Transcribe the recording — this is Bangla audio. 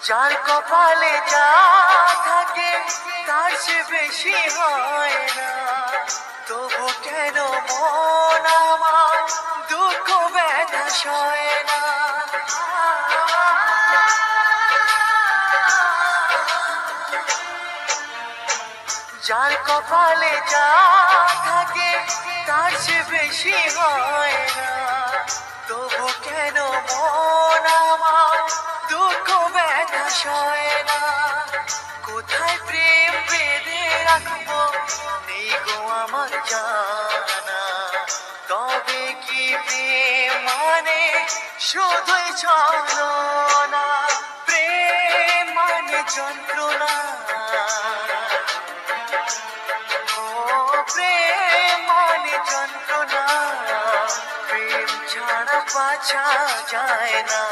যার কপালে যা থাকে তার চেয়ে বেশি হয় না, তবু কেন মন আমার দুঃখ ব্যথা সয় না। যার কপালে যা থাকে তার চেয়ে বেশি হয় না, তবু কেন মন আমার দুঃখ ব্যথা সয় না। কোথায় প্রেম বেঁধে রাখবো নেই গো আমার জানা, তবে কি প্রেম মানে শুধুই ছলনা? প্রেম মানে যন্ত্রণা, প্রেম মানে যন্ত্রণা, প্রেম ছাড়া বাঁচা যায় না।